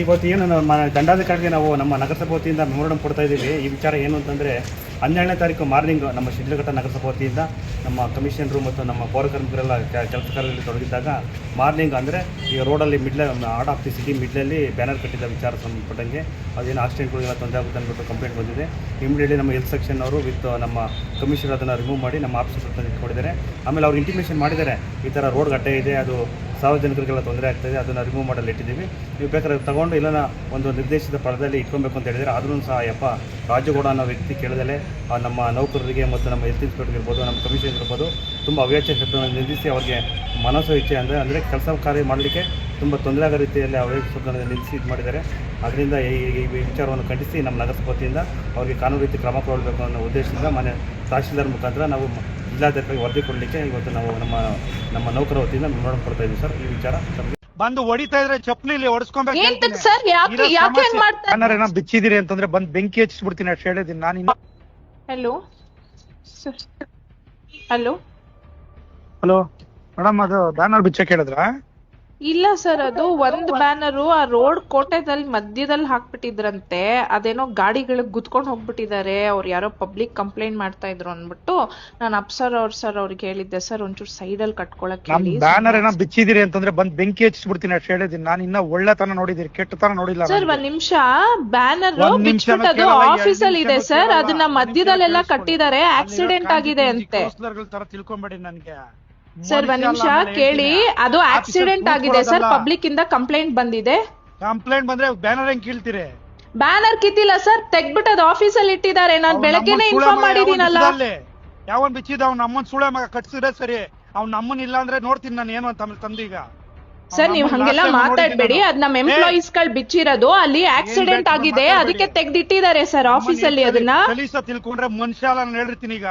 ಇವತ್ತು ಏನು ನಮ್ಮ ದಂಡಾಧಿಕಾರಿಗೆ ನಾವು ನಮ್ಮ ನಗರಸಭಾ ವತಿಯಿಂದ ಮೆಮೊರಂಡಮ್ ಕೊಡ್ತಾ ಇದ್ದೀವಿ. ಈ ವಿಚಾರ ಏನು ಅಂತಂದರೆ 12ನೇ ತಾರೀಕು ಮಾರ್ನಿಂಗ್ ನಮ್ಮ ಶಿಡ್ಲಘಟ್ಟ ನಗರಸಭಾ ವತಿಯಿಂದ ನಮ್ಮ ಕಮಿಷನರು ಮತ್ತು ನಮ್ಮ ಪೌರಕಾರ್ಮಿಕರೆಲ್ಲ ಕೆಲಸ ಕಾರ್ಯದಲ್ಲಿ ತೊಡಗಿದ್ದಾಗ ಮಾರ್ನಿಂಗ್ ಅಂದರೆ ಈಗ ರೋಡಲ್ಲಿ ಆರ್ಟ್ ಆಫ್ ದಿ ಸಿಟಿ ಮಿಡ್ಲಲ್ಲಿ ಬ್ಯಾನರ್ ಕಟ್ಟಿದ್ದ ವಿಚಾರ ಸಂಬಂಧಪಟ್ಟಂಗೆ ಅದೇನು ಆಕ್ಸಿಡೆಂಟ್ಗಳಿಗೆಲ್ಲ ತೊಂದರೆ ಆಗುತ್ತೆ ಅಂದ್ಬಿಟ್ಟು ಕಂಪ್ಲೇಂಟ್ ಬಂದಿದೆ. ಇಮಿಡಿಯೇಟ್ಲಿ ನಮ್ಮ ಹೆಲ್ತ್ ಸೆಕ್ಷನ್ ಅವರು ವಿತ್ ನಮ್ಮ ಕಮಿಷನರ್ ಅದನ್ನು ರಿಮೂವ್ ಮಾಡಿ ನಮ್ಮ ಆಫೀಸ್ ಹತ್ರ ಇಟ್ಕೊಂಡಿದ್ದಾರೆ. ಆಮೇಲೆ ಅವ್ರು ಇಂಟಿಮೇಷನ್ ಮಾಡಿದ್ದಾರೆ, ಈ ಥರ ರೋಡ್ ಗಡ್ಡೆ ಇದೆ, ಅದು ಸಾರ್ವಜನಿಕರಿಗೆಲ್ಲ ತೊಂದರೆ ಆಗ್ತಾಯಿದೆ, ಅದನ್ನು ರಿಮೂವ್ ಮಾಡಲು ಇಟ್ಟಿದ್ದೀವಿ, ನೀವು ಬೇಕಾದ್ರೆ ತಗೊಂಡು ಇಲ್ಲನ ಒಂದು ನಿರ್ದೇಶಿತ ಪರದಲ್ಲಿ ಇಟ್ಕೊಬೇಕು ಅಂತ ಹೇಳಿದರೆ. ಆದ್ರೂ ಸಹ ರಾಜಗೌಡ ಅನ್ನೋ ವ್ಯಕ್ತಿ ಕೇಳಿದಲೆ ನಮ್ಮ ನೌಕರರಿಗೆ ಮತ್ತು ನಮ್ಮ ಹೆಲ್ತ್ ಇನ್ಸ್ಪೆಕ್ಟರ್ ಇರ್ಬೋದು, ನಮ್ಮ ಕಮಿಷನರ್ ಇರ್ಬೋದು ತುಂಬ ಅವ್ಯಾಚ್ಯ ಶಬ್ದವನ್ನು ನಿಲ್ಲಿಸಿ ಅವ್ರಿಗೆ ಮನಸ್ಸು ಇಚ್ಛೆ ಅಂದರೆ ಕೆಲಸ ಕಾರ್ಯ ಮಾಡಲಿಕ್ಕೆ ತುಂಬ ತೊಂದರೆ ಆಗೋ ರೀತಿಯಲ್ಲಿ ಅವ್ಯಾಚ್ಯ ಶಬ್ದವನ್ನು ನಿಲ್ಲಿಸಿ ಇದು ಮಾಡಿದ್ದಾರೆ. ಅದರಿಂದ ಈ ವಿಚಾರವನ್ನು ಖಂಡಿಸಿ ನಮ್ಮ ನಗರಸಭಾ ವತಿಯಿಂದ ಅವರಿಗೆ ಕಾನೂನು ರೀತಿ ಕ್ರಮ ಕೊಡಬೇಕು ಅನ್ನೋ ಉದ್ದೇಶದಿಂದ ಮನೆ ತಹಶೀಲ್ದಾರ್ ಮುಖಾಂತರ ನಾವು ಜಿಲ್ಲಾಧಿಕಾರಿಗೆ ವರದಿ ಕೊಡಲಿಕ್ಕೆ ಇವತ್ತು ನಾವು ನಮ್ಮ ನೌಕರ ವತಿಯಿಂದ ಮೆಮೊರಂಡಮ್ ಕೊಡ್ತಾ ಇದ್ದೀವಿ ಸರ್. ಈ ವಿಚಾರ ಬಂದು ಹೊಡಿತಾ ಇದ್ರೆ ಚಪ್ಪಲಿ ಹೊಡ್ಸ್ಕೊಬೇಕು ಸರ್. ಯಾಕೆ ಬಿಚ್ಚಿದಿರಿ ಅಂತಂದ್ರೆ ಬಂದ್ ಬೆಂಕಿ ಹಚ್ಚಿಬಿಡ್ತೀನಿ ಅಷ್ಟು ಹೇಳಿದೀನಿ ನಾನು. ಹಲೋ ಹಲೋ ಹಲೋ ಮೇಡಮ್, ಅದು ಬ್ಯಾನರ್ ಬಿಚ್ಚಕ್ಕೆ ಹೇಳಿದ್ರಾ? ಇಲ್ಲ ಸರ್, ಅದು ಒಂದ್ ಬ್ಯಾನರು ಆ ರೋಡ್ ಕೋಟೆದಲ್ಲಿ ಮಧ್ಯದಲ್ಲಿ ಹಾಕ್ಬಿಟ್ಟಿದ್ರಂತೆ. ಅದೇನೋ ಗಾಡಿಗಳಿಗೆ ಗುದ್ಕೊಂಡು ಹೋಗ್ಬಿಟ್ಟಿದ್ದಾರೆ, ಅವ್ರು ಯಾರೋ ಪಬ್ಲಿಕ್ ಕಂಪ್ಲೇಂಟ್ ಮಾಡ್ತಾ ಇದ್ರು ಅಂದ್ಬಿಟ್ಟು ನಾನು ಅಪ್ಸರ್ ಅವ್ರಿಗೆ ಹೇಳಿದ್ದೆ ಸರ್ ಒಂಚೂರು ಸೈಡ್ ಅಲ್ಲಿ ಕಟ್ಕೊಳಕ್ ಹೇಳಿ. ಬ್ಯಾನರ್ ಏನೋ ಬಿಚ್ಚಿದಿರಿ ಅಂತಂದ್ರೆ ಬಂದ್ ಬೆಂಕಿ ಹಚ್ಚಿಬಿಡ್ತೀನಿ ಅಷ್ಟು ಹೇಳಿದೀನಿ ನಾನು. ಇನ್ನ ಒಳ್ಳೆತನ ನೋಡಿದಿರಿ, ಕೆಟ್ಟತನ ನೋಡಿಲ್ಲ ಸರ್. ಒಂದ್ ನಿಮಿಷ, ಬ್ಯಾನರ್ ಬಿಚ್ಬಿಟ್ಟದು ಆಫೀಸ್ ಅಲ್ಲಿ ಇದೆ ಸರ್, ಅದನ್ನ ಮಧ್ಯದಲ್ಲೆಲ್ಲ ಕಟ್ಟಿದ್ದಾರೆ, ಆಕ್ಸಿಡೆಂಟ್ ಆಗಿದೆ ಅಂತೆ. ತರ ತಿಳ್ಕೊಂಬೇಡಿ ನನ್ಗೆ ಸರ್. ಒಂದ್ ನಿಮಿಷ ಕೇಳಿ, ಅದು ಆಕ್ಸಿಡೆಂಟ್ ಆಗಿದೆ ಸರ್, ಪಬ್ಲಿಕ್ ಇಂದ ಕಂಪ್ಲೇಂಟ್ ಬಂದಿದೆ. ಕಂಪ್ಲೇಂಟ್ ಬಂದ್ರೆ ಬ್ಯಾನರ್ ಹೆಂಗ್ ಕೀಳ್ತೀರಿ? ಬ್ಯಾನರ್ ಕಿತ್ತಿಲ್ಲ ಸರ್, ತೆಗ್ಬಿಟ್ಟು ಅದು ಆಫೀಸ್ ಅಲ್ಲಿ ಇಟ್ಟಿದ್ದಾರೆ. ನಾನ್ ಬೆಳಗ್ಗೆನೆ ಇನ್ಫಾರ್ಮ್ ಮಾಡಿದೀನಲ್ಲ. ಯಾವನ್ ಬಿಚ್ಚಿದ ಅವ್ನ ನಮ್ಮನ್ ಸುಳೆ ಮಗ ಕಟ್ಸಿದ್ರೆ ಸರಿ, ಅವ್ನ ನಮ್ಮನ್ ಇಲ್ಲ ಅಂದ್ರೆ ನೋಡ್ತೀನಿ ನಾನು ಏನು ಅಂತ ತಂದೀಗ. ಸರ್ ನೀವ್ ಹಂಗೆಲ್ಲ ಮಾತಾಡ್ಬೇಡಿ, ಅದ್ ನಮ್ ಎಂಪ್ಲಾಯೀಸ್ ಗಳು ಬಿಚ್ಚಿರೋದು, ಅಲ್ಲಿ ಆಕ್ಸಿಡೆಂಟ್ ಆಗಿದೆ, ಅದಕ್ಕೆ ತೆಗ್ದಿಟ್ಟಿದ್ದಾರೆ ಸರ್ ಆಫೀಸ್ ಅಲ್ಲಿ. ಅದನ್ನ ತಿಳ್ಕೊಂಡ್ರೆ ಮನುಷ್ಯ ನಾನು ಹೇಳಿರ್ತೀನಿ. ಈಗ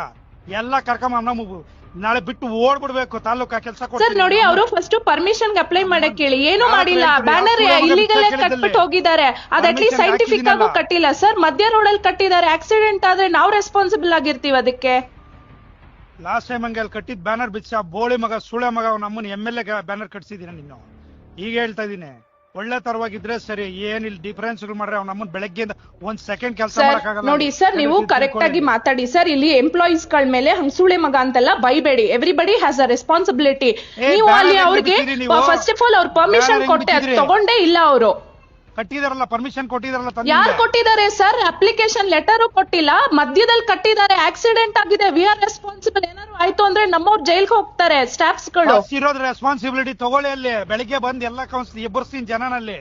ಎಲ್ಲ ಕರ್ಕೊಂಡ್ ನಮ್ಮ ನಾಳೆ ಬಿಟ್ಟು ಓಡ್ಬಿಡ್ಬೇಕು ತಾಲೂಕಾ ಕೆಲಸ. ಸರ್ ನೋಡಿ, ಅವರು ಫಸ್ಟ್ ಪರ್ಮಿಷನ್ ಅಪ್ಲೈ ಮಾಡಕ್ ಹೇಳಿ, ಏನು ಮಾಡಿಲ್ಲ. ಬ್ಯಾನರ್ ಇಲ್ಲಿಗಲ್ ಕಟ್ಬಿಟ್ಟು ಹೋಗಿದ್ದಾರೆ, ಅದ್ ಅಟ್ಲೀಸ್ಟ್ ಸೈಂಟಿಫಿಕ್ ಆಗೂ ಕಟ್ಟಿಲ್ಲ ಸರ್. ಮಧ್ಯ ರೋಡ್ ಅಲ್ಲಿ ಕಟ್ಟಿದ್ದಾರೆ, ಆಕ್ಸಿಡೆಂಟ್ ಆದ್ರೆ ನಾವು ರೆಸ್ಪಾನ್ಸಿಬಲ್ ಆಗಿರ್ತೀವಿ ಅದಕ್ಕೆ. ಲಾಸ್ಟ್ ಟೈಮ್ ಹಂಗೆ ಅಲ್ಲಿ ಕಟ್ಟಿದ್ ಬ್ಯಾನರ್ ಬಿಚ್ಚ ಬೋಳಿ ಮಗ ಸುಳೆ ಮಗ ನಮ್ಮನ್ನ MLA ಬ್ಯಾನರ್ ಕಟ್ಸಿದೀನಿ ನೀನು. ಈಗ ಹೇಳ್ತಾ ಇದೀನಿ, ಒಳ್ಳೆ ತರವಾಗಿದ್ರೆ ಸರಿ, ಏನಿಲ್ಲ ಡಿಫರೆನ್ಸ್ ಮಾಡ್ರೆ ಅವ್ನ ನಮ್ಮನ್ನ ಬೆಳಗ್ಗೆಯಿಂದ ಒಂದ್ ಸೆಕೆಂಡ್ ಕೆಲಸ ಮಾಡಕ್ಕಾಗಲ್ಲ. ನೋಡಿ ಸರ್, ನೀವು ಕರೆಕ್ಟ್ ಆಗಿ ಮಾತಾಡಿ ಸರ್. ಇಲ್ಲಿ ಎಂಪ್ಲಾಯೀಸ್ ಗಳ ಮೇಲೆ ಹಂಗ್ ಸುಳೆ ಮಗ ಅಂತೆಲ್ಲ ಬೈಬೇಡಿ. Everybody has a responsibility. ನೀವು ಅಲ್ಲಿ ಅವ್ರಿಗೆ ಫಸ್ಟ್ ಆಫ್ ಆಲ್ ಅವ್ರ ಪರ್ಮಿಷನ್ ಕೊಟ್ಟೆ, ಅದ್ ತಗೊಂಡೇ ಇಲ್ಲ ಅವರು. ಕಟ್ಟಿದಾರಲ್ಲ, ಪರ್ಮಿಷನ್ ಕೊಟ್ಟಿದಾರಲ್ಲ. ಯಾರು ಕೊಟ್ಟಿದ್ದಾರೆ ಸರ್? ಅಪ್ಲಿಕೇಶನ್ ಲೆಟರ್ ಕೊಟ್ಟಿಲ್ಲ, ಮಧ್ಯದಲ್ಲಿ ಕಟ್ಟಿದ್ದಾರೆ, ಆಕ್ಸಿಡೆಂಟ್ ಆಗಿದೆ, ವಿ ಆರ್ ರೆಸ್ಪಾನ್ಸಿಬಲ್. ಏನಾದ್ರು ಆಯ್ತು ಅಂದ್ರೆ ನಮ್ಮವ್ರು ಜೈಲ್ಗೆ ಹೋಗ್ತಾರೆ ಸ್ಟಾಫ್ಸ್ ಗಳು. ಇರೋದ್ ರೆಸ್ಪಾನ್ಸಿಬಿಲಿಟಿ ತಗೊಳ್ಳಿ. ಅಲ್ಲಿ ಬೆಳಿಗ್ಗೆ ಬಂದ್ ಎಲ್ಲ ಕೌನ್ಸಿಲ್ ಎಬ್ಬರ್ಸ್ತೀನಿ ಜನನಲ್ಲಿ.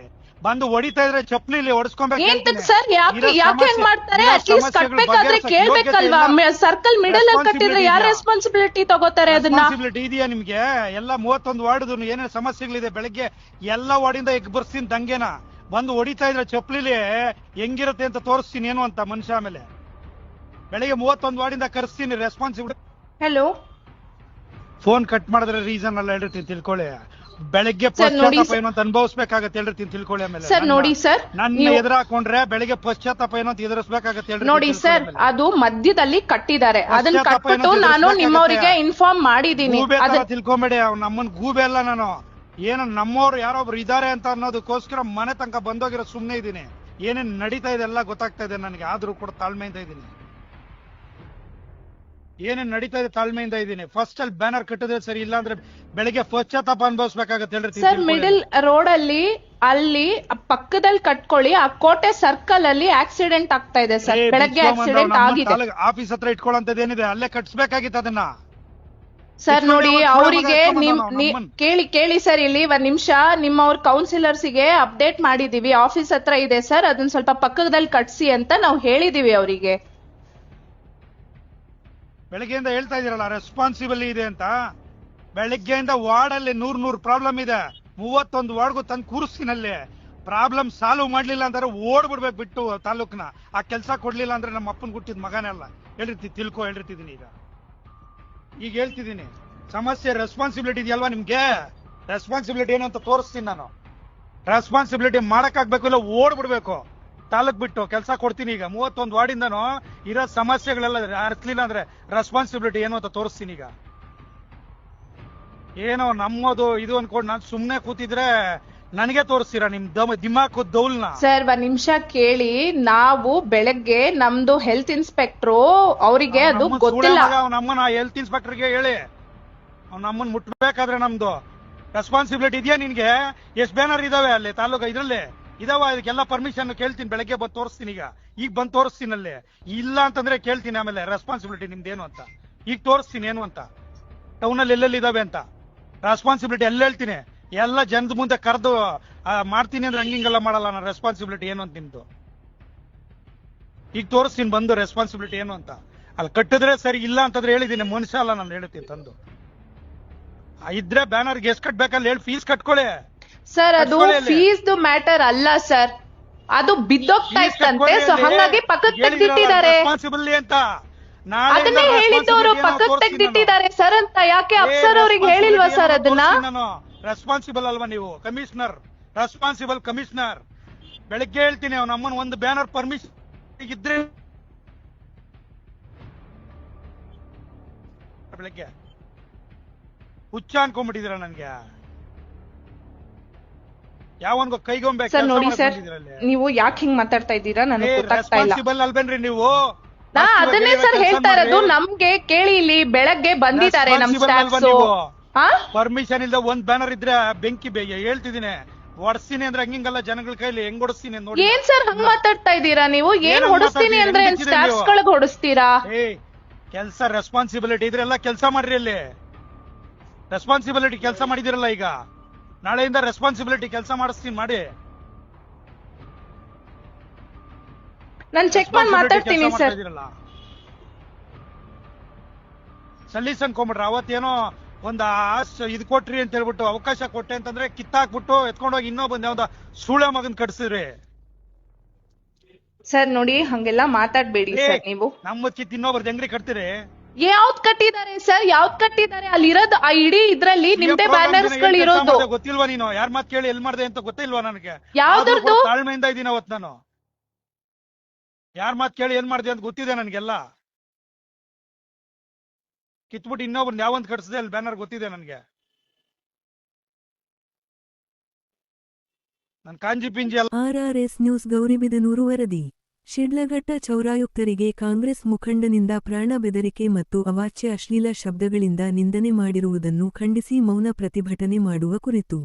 ಬಂದು ಹೊಡಿತಾ ಇದ್ರೆ ಚಪ್ಪಲಿ ಹೊಡ್ಸ್ಕೊಬೇಕು ಸರ್. ಯಾಕೆ ಮಾಡ್ತಾರೆ? ಅಟ್ಲೀಸ್ಟ್ ಕಟ್ಬೇಕಾದ್ರೆ ಕೇಳ್ಬೇಕಲ್ವಾ? ಸರ್ಕಲ್ ಮಿಡಲ್ ಅಲ್ಲಿ ಕಟ್ಟಿದ್ರೆ ಯಾರು ರೆಸ್ಪಾನ್ಸಿಬಿಲಿಟಿ ತಗೋತಾರೆ? ಅದನ್ನ ಇದೆಯಾ ನಿಮ್ಗೆ? ಎಲ್ಲ 31 ವಾರ್ಡ್ ಏನೇನು ಸಮಸ್ಯೆಗಳಿದೆ, ಬೆಳಿಗ್ಗೆ ಎಲ್ಲ ವಾರ್ಡಿಂದ ಎಬ್ಬರ್ಸ್ತೀನಿ ದಂಗೆನ. ಬಂದು ಹೊಡಿತಾ ಇದ್ರೆ ಚಪ್ಪಲಿ ಹೆಂಗಿರುತ್ತೆ ಅಂತ ತೋರಿಸ್ತೀನಿ ಏನು ಅಂತ ಮನುಷ್ಯ. ಆಮೇಲೆ ಬೆಳಿಗ್ಗೆ 31 ವಾರ್ಡಿಂದ ಕರೆಸ್ತೀನಿ ರೆಸ್ಪಾನ್ಸಿಬಿಲಿಟಿ. ಹಲೋ, ಫೋನ್ ಕಟ್ ಮಾಡಿದ್ರೆ ರೀಸನ್ ಎಲ್ಲ ಹೇಳಿರ್ತೀನಿ ತಿಳ್ಕೊಳ್ಳಿ. ಬೆಳಗ್ಗೆ ಪಶ್ಚಾತ್ತಾಪ ಏನು ಅಂತ ಅನುಭವಿಸ್ಬೇಕಾಗತ್ತೆ ಹೇಳಿರ್ತೀನಿ ತಿಳ್ಕೊಳ್ಳಿ. ಆಮೇಲೆ ಸರ್ ನೋಡಿ ಸರ್, ನನ್ನ ಎದುರಾಕೊಂಡ್ರೆ ಬೆಳಿಗ್ಗೆ ಪಶ್ಚಾತ್ತಾಪ ಏನು ಅಂತ ಎದುರಿಸ್ಬೇಕಾಗತ್ತೆ ಹೇಳಿ. ನೋಡಿ ಸರ್, ಅದು ಮಧ್ಯದಲ್ಲಿ ಕಟ್ಟಿದ್ದಾರೆ, ಅದನ್ನ ಕಟ್ಬಿಟ್ಟು ನಾನು ನಿಮ್ಮವರಿಗೆ ಇನ್ಫಾರ್ಮ್ ಮಾಡಿದೀನಿ. ತಿಳ್ಕೊಂಬೇಡಿ, ಅವ್ನು ನಮ್ಮನ್ ಗೂಬೆ ಅಲ್ಲ ನಾನು. ಏನು ನಮ್ಮವ್ರು ಯಾರೊಬ್ರು ಇದಾರೆ ಅಂತ ಅನ್ನೋದಕ್ಕೋಸ್ಕರ ಮನೆ ತನಕ ಬಂದೋಗಿರೋ ಸುಮ್ನೆ ಇದೀನಿ. ಏನೇನ್ ನಡೀತಾ ಇದೆ ಎಲ್ಲ ಗೊತ್ತಾಗ್ತಾ ಇದೆ ನನಗೆ, ಆದ್ರೂ ಕೂಡ ತಾಳ್ಮೆಯಿಂದ ಇದೀನಿ. ಏನೇನ್ ನಡೀತಾ ಇದೆ ತಾಳ್ಮೆಯಿಂದ ಇದೀನಿ. ಫಸ್ಟ್ ಅಲ್ಲಿ ಬ್ಯಾನರ್ ಕಟ್ಟಿದ್ರೆ ಸರಿ, ಇಲ್ಲ ಅಂದ್ರೆ ಬೆಳಿಗ್ಗೆ ಪಶ್ಚಾತ್ತಾಪ ಅನುಭವಿಸ್ಬೇಕಾಗತ್ತೆ ಹೇಳ್ರಿ. ಸರ್ ಮಿಡಲ್ ರೋಡ್ ಅಲ್ಲಿ ಪಕ್ಕದಲ್ಲಿ ಕಟ್ಕೊಳ್ಳಿ. ಆ ಕೋಟೆ ಸರ್ಕಲ್ ಅಲ್ಲಿ ಆಕ್ಸಿಡೆಂಟ್ ಆಗ್ತಾ ಇದೆ ಸರ್, ಬೆಳಗ್ಗೆ ಆಕ್ಸಿಡೆಂಟ್ ಆಗಿದೆ. ಆಫೀಸ್ ಹತ್ರ ಇಟ್ಕೊಳ್ಳೋಂಥದ್ದು ಏನಿದೆ ಅಲ್ಲೇ ಕಟ್ಸ್ಬೇಕಾಗಿತ್ತು ಅದನ್ನ. ಸರ್ ನೋಡಿ, ಅವರಿಗೆ ಕೇಳಿ ಸರ್, ಇಲ್ಲಿ ಒಂದ್ ನಿಮಿಷ, ನಿಮ್ಮವ್ರ ಕೌನ್ಸಿಲರ್ಸ್ಗೆ ಅಪ್ಡೇಟ್ ಮಾಡಿದೀವಿ, ಆಫೀಸ್ ಹತ್ರ ಇದೆ ಸರ್, ಅದನ್ನ ಸ್ವಲ್ಪ ಪಕ್ಕದಲ್ಲಿ ಕಟ್ಸಿ ಅಂತ ನಾವು ಹೇಳಿದೀವಿ ಅವರಿಗೆ. ಬೆಳಗ್ಗೆಯಿಂದ ಹೇಳ್ತಾ ಇದೀರಲ್ಲ ರೆಸ್ಪಾನ್ಸಿಬಲ್ ಇದೆ ಅಂತ. ಬೆಳಗ್ಗೆಯಿಂದ ವಾರ್ಡ್ ಅಲ್ಲಿ 100 ಪ್ರಾಬ್ಲಮ್ ಇದೆ. 31 ವಾರ್ಡ್ಗೂ ತಂದು ಕೂರಿಸ್ತೀನಲ್ಲಿ. ಪ್ರಾಬ್ಲಮ್ ಸಾಲ್ವ್ ಮಾಡ್ಲಿಲ್ಲ ಅಂದ್ರೆ ಓಡ್ಬಿಡ್ಬೇಕು ಬಿಟ್ಟು ತಾಲೂಕ್ನ. ಆ ಕೆಲಸ ಕೊಡ್ಲಿಲ್ಲ ಅಂದ್ರೆ ನಮ್ಮ ಅಪ್ಪನ್ ಹುಟ್ಟಿದ ಮಗನೆಲ್ಲ ಹೇಳಿರ್ತಿದ್ದೀನಿ. ಈಗ ಹೇಳ್ತಿದ್ದೀನಿ, ಸಮಸ್ಯೆ ರೆಸ್ಪಾನ್ಸಿಬಿಲಿಟಿ ಇದೆಯಲ್ವಾ ನಿಮ್ಗೆ? ರೆಸ್ಪಾನ್ಸಿಬಿಲಿಟಿ ಏನು ಅಂತ ತೋರಿಸ್ತೀನಿ ನಾನು. ರೆಸ್ಪಾನ್ಸಿಬಿಲಿಟಿ ಮಾಡಕ್ಕಾಗ್ಬೇಕು, ಇಲ್ಲ ಓಡ್ಬಿಡ್ಬೇಕು ತಾಲೂಕ್ ಬಿಟ್ಟು. ಕೆಲಸ ಕೊಡ್ತೀನಿ. ಈಗ 31 ವಾರ್ಡಿಂದನೂ ಇರೋ ಸಮಸ್ಯೆಗಳೆಲ್ಲ ಅರ್ಥಲಿಲ್ಲ ಅಂದ್ರೆ ರೆಸ್ಪಾನ್ಸಿಬಿಲಿಟಿ ಏನು ಅಂತ ತೋರಿಸ್ತೀನಿ. ಈಗ ಏನೋ ನಮ್ಮದು ಇದು ಅನ್ಕೊಂಡು ನಾನು ಸುಮ್ನೆ ಕೂತಿದ್ರೆ ನನಗೆ ತೋರಿಸ್ತೀರಾ ನಿಮ್ ದಿಮಾಕು ದೌಲ್ನ? ಸರ್ ಒಂದ್ ನಿಮಿಷ ಕೇಳಿ. ನಾವು ಬೆಳಗ್ಗೆ ನಮ್ದು ಹೆಲ್ತ್ ಇನ್ಸ್ಪೆಕ್ಟ್ರು ಅವರಿಗೆ ಅದು ಗೊತ್ತಿಲ್ಲ. ನಮ್ಮನ್ನ ಹೆಲ್ತ್ ಇನ್ಸ್ಪೆಕ್ಟರ್ಗೆ ಹೇಳಿ, ನಮ್ಮನ್ನ ಮುಟ್ಬೇಕಾದ್ರೆ ನಮ್ದು ರೆಸ್ಪಾನ್ಸಿಬಿಲಿಟಿ ಇದೆಯಾ ನಿನ್ಗೆ? ಎಷ್ಟು ಬ್ಯಾನರ್ ಇದಾವೆ ಅಲ್ಲಿ ತಾಲೂಕು ಇದ್ರಲ್ಲಿ ಇದಾವ? ಇದಕ್ಕೆಲ್ಲ ಪರ್ಮಿಷನ್ ಕೇಳ್ತೀನಿ, ಬೆಳಗ್ಗೆ ಬಂದು ತೋರಿಸ್ತೀನಿ. ಈಗ ಬಂದು ತೋರಿಸ್ತೀನಿ ಅಲ್ಲಿ. ಇಲ್ಲ ಅಂತಂದ್ರೆ ಕೇಳ್ತೀನಿ ಆಮೇಲೆ ರೆಸ್ಪಾನ್ಸಿಬಿಲಿಟಿ ನಿಮ್ದೇನು ಅಂತ. ಈಗ ತೋರಿಸ್ತೀನಿ ಏನು ಅಂತ, ಟೌನ್ ಅಲ್ಲಿ ಎಲ್ಲೆಲ್ಲಿ ಇದಾವೆ ಅಂತ ರೆಸ್ಪಾನ್ಸಿಬಿಲಿಟಿ ಎಲ್ಲ ಹೇಳ್ತೀನಿ. ಎಲ್ಲ ಜನದ ಮುಂದೆ ಕರೆದು ಮಾಡ್ತೀನಿ ಅಂದ್ರೆ ಹಂಗಿಂಗೆಲ್ಲ ಮಾಡಲ್ಲ ನಾನು. ರೆಸ್ಪಾನ್ಸಿಬಿಲಿಟಿ ಏನು ಅಂತ ನಿಮ್ದು ಈಗ ತೋರಿಸ್ತೀನಿ ಬಂದು, ರೆಸ್ಪಾನ್ಸಿಬಿಲಿಟಿ ಏನು ಅಂತ. ಅಲ್ಲಿ ಕಟ್ಟಿದ್ರೆ ಸರಿ, ಇಲ್ಲ ಅಂತಂದ್ರೆ ಹೇಳಿದ್ದೀನಿ, ಮನುಷ್ಯ ಅಲ್ಲ ನಾನು ಹೇಳ್ತೀನಿ ತಂದು. ಇದ್ರೆ ಬ್ಯಾನರ್ಗೆ ಎಷ್ಟು ಕಟ್ಬೇಕಲ್ಲ ಹೇಳಿ, ಫೀಸ್ ಕಟ್ಕೊಳ್ಳಿ ಸರ್. ಅದು ಫೀಸ್ ಮ್ಯಾಟರ್ ಅಲ್ಲ ಸರ್, ಅದು ಬಿದ್ದೋಗ್ತಾ ಇತ್ತಂತೆ, ಸೊ ಹಂಗಾಗಿ ಪಕ್ಕಕ್ಕೆ ತೆಗ್ದಿಟ್ಟಿದ್ದಾರೆ. ರೆಸ್ಪಾನ್ಸಿಬಲ್ ಅಂತ ಅದನ್ನೇ ಹೇಳಿದ್ದವರು ಪಕ್ಕಕ್ಕೆ ತೆಗ್ದಿಟ್ಟಿದ್ದಾರೆ ಸರ್ ಅಂತ. ಯಾಕೆ ಅಫ್ಸರ್ ಅವ್ರಿಗೆ ಹೇಳಿಲ್ವಾ ಸರ್ ಅದನ್ನ? ರೆಸ್ಪಾನ್ಸಿಬಲ್ ಅಲ್ವಾ ನೀವು? Commissioner, responsible commissioner. ಬೆಳಗ್ಗೆ ಹೇಳ್ತೀನಿ, ಅವ್ನ ಅಮ್ಮನ ಒಂದು ಬ್ಯಾನರ್ ಪರ್ಮಿಷನ್ ಇದ್ರೆ ಬೆಳಗ್ಗೆ ಹುಚ್ಚ ಅನ್ಕೊಂಡ್ಬಿಟ್ಟಿದ್ದೀರ ನನ್ಗೆ. ಯಾವನ್ಗೋ ಕೈಗೊಂಬೆ ಸರ್ ನೋಡಿ ಸರ್, ನೀವು ಯಾಕೆ ಹಿಂಗ್ ಮಾತಾಡ್ತಾ ಇದ್ದೀರಾ ನನಗೆ ಗೊತ್ತಾಗ್ತಾ ಇಲ್ಲ. ರೆಸ್ಪಾನ್ಸಿಬಲ್ ಅಲ್ವೇನ್ರಿ ನೀವು? ಅದನ್ನೇ ಸರ್ ಹೇಳ್ತಾ ಇರೋದು. ನಮ್ಗೆ ಕೇಳಿ, ಇಲ್ಲಿ ಬೆಳಗ್ಗೆ ಬಂದಿದ್ದಾರೆ ನಮ್ ಸ್ಟಾಫ್ಸ್. ಪರ್ಮಿಷನ್ ಇಲ್ದ ಒಂದ್ ಬ್ಯಾನರ್ ಇದ್ರೆ ಬೆಂಕಿ ಹೇಳ್ತಿದ್ದೀನಿ, ಹೊಡ್ಸ್ತೀನಿ ಅಂದ್ರೆ ಹಂಗಿಂಗಲ್ಲ, ಜನಗಳ ಕೈಲಿ ಹೆಂಗ್ ಹೊಡಿಸ್ತೀನಿ ನೋಡಿ. ಏನ್ ಸರ್ ಹಂಗ್ ಮಾತಾಡ್ತಾ ಇದ್ದೀರಾ ನೀವು? ಏನ್ ಹೊಡಿಸ್ತೀನಿ ಅಂದ್ರೆ ಸ್ಟಾಫ್ಸ್ ಗಳಿಗೆ ಹೊಡಿಸ್ತೀರಾ? ಕೆಲ್ಸ ರೆಸ್ಪಾನ್ಸಿಬಿಲಿಟಿ ಇದ್ರೆ ಎಲ್ಲ ಕೆಲಸ ಮಾಡ್ರಿ. ಅಲ್ಲಿ ರೆಸ್ಪಾನ್ಸಿಬಿಲಿಟಿ ಕೆಲಸ ಮಾಡಿದಿರಲ್ಲ, ಈಗ ನಾಳೆಯಿಂದ ರೆಸ್ಪಾನ್ಸಿಬಿಲಿಟಿ ಕೆಲಸ ಮಾಡಿಸ್ತೀನಿ ಮಾಡಿ. ನಾನು ಚೆಕ್ ಮಾಡಿ ಮಾತಾಡ್ತೀನಿ ಸರ್. ಸಲೀಸ್ ಅನ್ಕೊಂಡ್ಬಿಟ್ರ ಅವತ್ತೇನೋ ಒಂದ್ ಇದು ಕೊಟ್ರಿ ಅಂತ ಹೇಳ್ಬಿಟ್ಟು, ಅವಕಾಶ ಕೊಟ್ಟೆ ಅಂತಂದ್ರೆ ಕಿತ್ತಾಕ್ಬಿಟ್ಟು ಎತ್ಕೊಂಡೋಗಿ ಇನ್ನೊಬ್ಬಂದ್ ಯಾವ್ದ ಸೂಳೆ ಮಗನ್ ಕಟ್ಸಿದ್ರಿ. ಸರ್ ನೋಡಿ, ಹಂಗೆಲ್ಲ ಮಾತಾಡ್ಬೇಡಿ ಸರ್ ನೀವು. ನಮ್ಮ ಕಿತ್ ಇನ್ನೊಬ್ರದ್ದು ಹೆಂಗ್ರಿ ಕಟ್ತೀರಿ? ಯಾವ್ದ್ ಕಟ್ಟಿದ್ದಾರೆ ಸರ್? ಯಾವ್ದ್ ಕಟ್ಟಿದ್ದಾರೆ? ಅಲ್ಲಿರೋದು ಆ ಇಡೀ ಇದ್ರಲ್ಲಿ ನಿಮ್ದೇ ಬ್ಯಾನರ್ಸ್ ಗಳು ಇರೋದು. ಗೊತ್ತಿಲ್ವಾ ನೀನು? ಯಾರ್ ಮಾತ್ ಕೇಳಿ ಎಲ್ ಮಾಡ್ದೆ ಅಂತ ಗೊತ್ತಿಲ್ವಾ ನನಗೆ? ಯಾವ್ದು ತಾಳ್ಮೆಯಿಂದ ಇದೀನಿ ಅವತ್ ನಾನು. ಯಾರ್ ಮಾತ್ ಕೇಳಿ ಏನ್ ಮಾಡ್ದೆ ಅಂತ ಗೊತ್ತಿದೆ ನನ್ಗೆಲ್ಲ. ಕಿತ್ಬಿಟ್ಟು ಇನ್ನೊಬ್ರನ್ನ ಯಾವಂತ ಕಟ್ಸಿದೆ ಅಲ್ಲಿ ಬ್ಯಾನರ್ ಗೊತ್ತಿದೆ ನನ್ಗೆ. ನನ್ ಕಾಂಜಿ ಪಿಂಜಿ ಅಲ್ಲ. RRS ನ್ಯೂಸ್ ಗೌರಿಬಿದನೂರು ವರದಿ. ಶಿಡ್ಲಘಟ್ಟ ಚೌರಾಯುಕ್ತರಿಗೆ ಕಾಂಗ್ರೆಸ್ ಮುಖಂಡನಿಂದ ಪ್ರಾಣ ಬೆದರಿಕೆ ಮತ್ತು ಅವಾಚ್ಯ ಅಶ್ಲೀಲ ಶಬ್ದಗಳಿಂದ ನಿಂದನೆ ಮಾಡಿರುವುದನ್ನು ಖಂಡಿಸಿ ಮೌನ ಪ್ರತಿಭಟನೆ ಮಾಡುವ ಕುರಿತು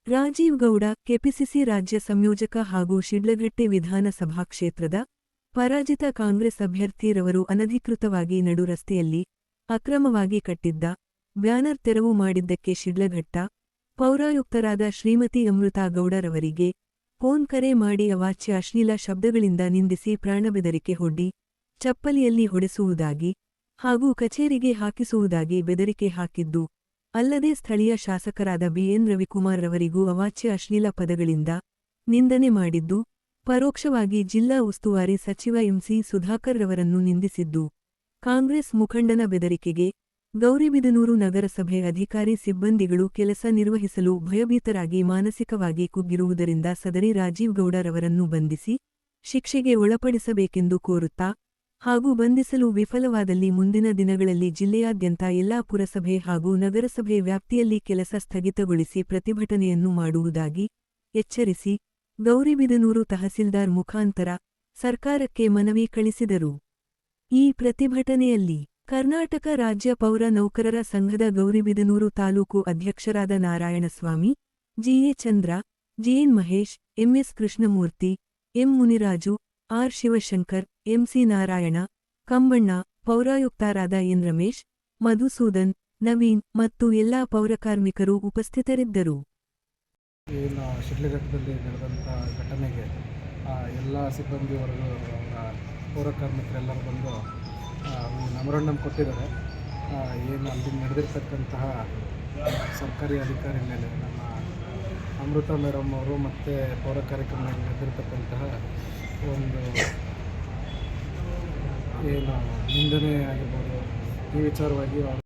ರಾಜೀವ್ ಗೌಡ, ಕೆಪಿಸಿಸಿ ರಾಜ್ಯ ಸಂಯೋಜಕ ಹಾಗೂ ಶಿಡ್ಲಘಟ್ಟೆ ವಿಧಾನಸಭಾ ಕ್ಷೇತ್ರದ ಪರಾಜಿತ ಕಾಂಗ್ರೆಸ್ ಅಭ್ಯರ್ಥಿ ರವರು ಅನಧಿಕೃತವಾಗಿ ನಡು ರಸ್ತೆಯಲ್ಲಿ ಅಕ್ರಮವಾಗಿ ಕಟ್ಟಿದ್ದ ಬ್ಯಾನರ್ ತೆರವು ಮಾಡಿದ್ದಕ್ಕೆ ಶಿಡ್ಲಘಟ್ಟ ಪೌರಾಯುಕ್ತರಾದ ಶ್ರೀಮತಿ ಅಮೃತಾ ಗೌಡರವರಿಗೆ ಫೋನ್ ಕರೆ ಮಾಡಿ ಅವಾಚ್ಯ ಅಶ್ಲೀಲ ಶಬ್ದಗಳಿಂದ ನಿಂದಿಸಿ ಪ್ರಾಣಬೆದರಿಕೆ ಒಡ್ಡಿ ಚಪ್ಪಲಿಯಲ್ಲಿ ಹೊಡೆಸುವುದಾಗಿ ಹಾಗೂ ಕಚೇರಿಗೆ ಹಾಕಿಸುವುದಾಗಿ ಬೆದರಿಕೆ ಹಾಕಿದ್ದು ಅಲ್ಲದೆ ಸ್ಥಳೀಯ ಶಾಸಕರಾದ ಬಿಎನ್ ರವಿಕುಮಾರ್ ರವರಿಗೂ ಅವಾಚ್ಯ ಅಶ್ಲೀಲ ಪದಗಳಿಂದ ನಿಂದನೆ ಮಾಡಿದ್ದು, ಪರೋಕ್ಷವಾಗಿ ಜಿಲ್ಲಾ ಉಸ್ತುವಾರಿ ಸಚಿವ ಎಂಸಿ ಸುಧಾಕರ್ ರವರನ್ನು ನಿಂದಿಸಿದ್ದು, ಕಾಂಗ್ರೆಸ್ ಮುಖಂಡನ ಬೆದರಿಕೆಗೆ ಗೌರಿಬಿದನೂರು ನಗರಸಭೆ ಅಧಿಕಾರಿ ಸಿಬ್ಬಂದಿಗಳು ಕೆಲಸ ನಿರ್ವಹಿಸಲು ಭಯಭೀತರಾಗಿ ಮಾನಸಿಕವಾಗಿ ಕುಗ್ಗಿರುವುದರಿಂದ ಸದರಿ ರಾಜೀವ್ ಗೌಡರವರನ್ನು ಬಂಧಿಸಿ ಶಿಕ್ಷೆಗೆ ಒಳಪಡಿಸಬೇಕೆಂದು ಕೋರುತ್ತಾ ಹಾಗೂ ಬಂಧಿಸಲು ವಿಫಲವಾದಲ್ಲಿ ಮುಂದಿನ ದಿನಗಳಲ್ಲಿ ಜಿಲ್ಲೆಯಾದ್ಯಂತ ಎಲ್ಲಾ ಪುರಸಭೆ ಹಾಗೂ ನಗರಸಭೆ ವ್ಯಾಪ್ತಿಯಲ್ಲಿ ಕೆಲಸ ಸ್ಥಗಿತಗೊಳಿಸಿ ಪ್ರತಿಭಟನೆಯನ್ನು ಮಾಡುವುದಾಗಿ ಎಚ್ಚರಿಸಿ ಗೌರಿಬಿದನೂರು ತಹಸೀಲ್ದಾರ್ ಮುಖಾಂತರ ಸರ್ಕಾರಕ್ಕೆ ಮನವಿ ಕಳಿಸಿದರು. ಈ ಪ್ರತಿಭಟನೆಯಲ್ಲಿ ಕರ್ನಾಟಕ ರಾಜ್ಯ ಪೌರ ನೌಕರರ ಸಂಘದ ಗೌರಿಬಿದನೂರು ತಾಲೂಕು ಅಧ್ಯಕ್ಷರಾದ Narayanaswamy, GA Chandra, GN Mahesh, MS Krishnamurthy, M Muniraju, R Shivashankar, MC Narayana, Kambanna, ಪೌರಾಯುಕ್ತರಾದ ಎನ್ ರಮೇಶ್, ಮಧುಸೂದನ್, ನವೀನ್ ಮತ್ತು ಎಲ್ಲಾ ಪೌರಕಾರ್ಮಿಕರು ಉಪಸ್ಥಿತರಿದ್ದರು. ಏನು ಶಿಡ್ಲಘಟ್ಟದಲ್ಲಿ ನಡೆದಂಥ ಘಟನೆಗೆ ಎಲ್ಲ ಸಿಬ್ಬಂದಿ ವರ್ಗ ಪೌರಕಾರ್ಮಿಕರೆಲ್ಲರೂ ಬಂದು ಮೆಮೊರಂಡಮ್ ಕೊಟ್ಟಿದ್ದಾರೆ. ಏನು ಅಲ್ಲಿ ನಡೆದಿರ್ತಕ್ಕಂತಹ ಸರ್ಕಾರಿ ಅಧಿಕಾರಿ ಮೇಲೆ ನಮ್ಮ ಅಮೃತ ಮೇಡಮ್ ಅವರು ಮತ್ತು ಪೌರ ಕಾರ್ಯಕ್ರಮ ನಡೆದಿರ್ತಕ್ಕಂತಹ ಒಂದು ಏನು ನಿಂದನೆ ಆಗಿರ್ಬೋದು, ಈ ವಿಚಾರವಾಗಿ ಅವರು